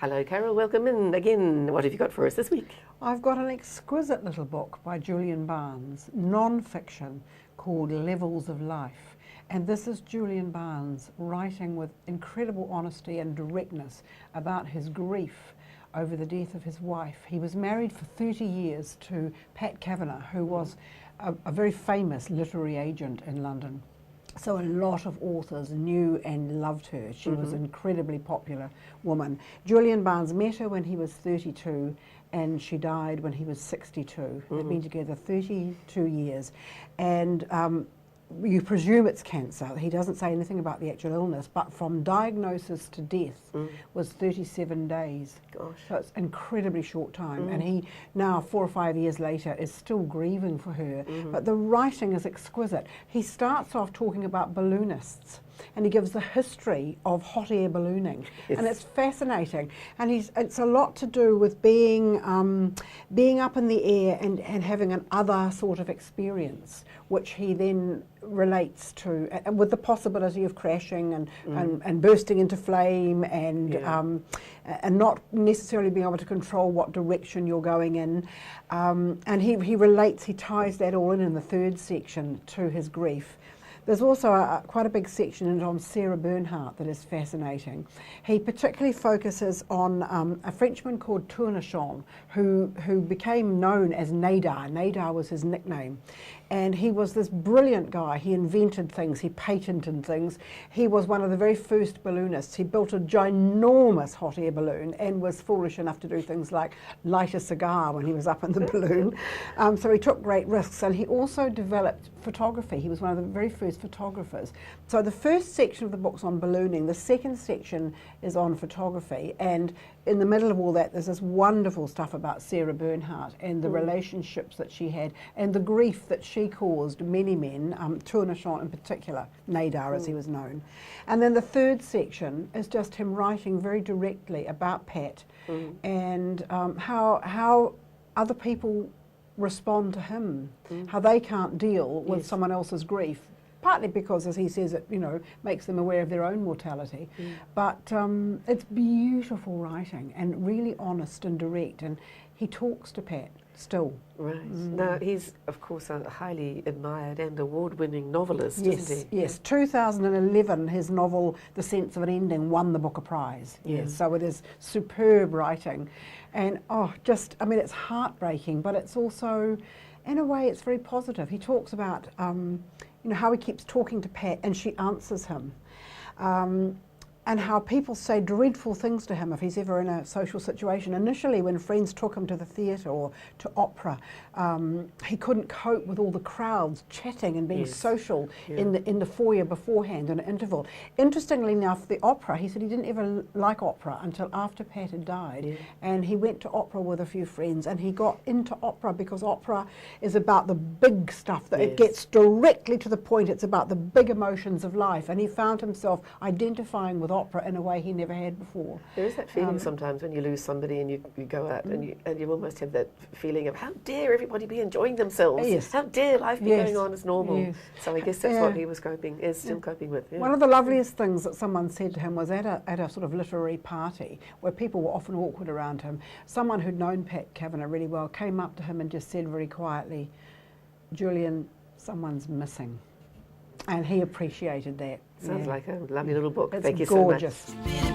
Hello, Carole. Welcome in again. What have you got for us this week? I've got an exquisite little book by Julian Barnes, non-fiction, called Levels of Life. And this is Julian Barnes writing with incredible honesty and directness about his grief over the death of his wife. He was married for 30 years to Pat Kavanagh, who was a very famous literary agent in London. So a lot of authors knew and loved her. She was an incredibly popular woman. Julian Barnes met her when he was 32 and she died when he was 62. They've been together 32 years. And you presume it's cancer. He doesn't say anything about the actual illness, but from diagnosis to death was 37 days. Gosh. So it's an incredibly short time. And he now, 4 or 5 years later, is still grieving for her. But the writing is exquisite. He starts off talking about balloonists, and he gives the history of hot air ballooning, and it's fascinating. And it's a lot to do with being up in the air and having an other sort of experience, which he then relates to, with the possibility of crashing and bursting into flame and not necessarily being able to control what direction you're going in. And he ties that all in the third section to his grief. There's also quite a big section in it on Sarah Bernhardt that is fascinating. He particularly focuses on a Frenchman called Tourneschan, who became known as Nadar. Nadar was his nickname. And he was this brilliant guy. He invented things, he patented things. He was one of the very first balloonists. He built a ginormous hot air balloon and was foolish enough to do things like light a cigar when he was up in the balloon. So he took great risks, and he also developed photography. He was one of the very first photographers. So the first section of the book's on ballooning, the second section is on photography, and in the middle of all that there's this wonderful stuff about Sarah Bernhardt and the relationships that she had and the grief that she caused many men, Tourneschan in particular, Nadar as he was known. And then the third section is just him writing very directly about Pat and how other people respond to him, how they can't deal with someone else's grief. Partly because, as he says, it makes them aware of their own mortality. But it's beautiful writing and really honest and direct. And he talks to Pat still. Right. Now, he's, of course, a highly admired and award-winning novelist, isn't he? Yes. 2011, his novel, The Sense of an Ending, won the Booker Prize. Yes. So it is superb writing. And, it's heartbreaking, but it's also, in a way, it's very positive. He talks about how he keeps talking to Pat and she answers him. And how people say dreadful things to him if he's ever in a social situation. Initially, when friends took him to the theatre or to opera, he couldn't cope with all the crowds chatting and being social in the foyer beforehand in an interval. Interestingly enough, the opera, he said he didn't ever like opera until after Pat had died. And he went to opera with a few friends, and he got into opera because opera is about the big stuff, that it gets directly to the point. It's about the big emotions of life, and he found himself identifying with opera in a way he never had before. There is that feeling sometimes when you lose somebody and you go out and you almost have that feeling of how dare everybody be enjoying themselves, how dare life be going on as normal. So I guess that's what he was still coping with. One of the loveliest things that someone said to him was at a sort of literary party where people were often awkward around him, someone who'd known Pat Kavanagh really well came up to him and just said very quietly, "Julian, someone's missing." And he appreciated that. Sounds like a lovely little book. It's Thank you gorgeous. so much.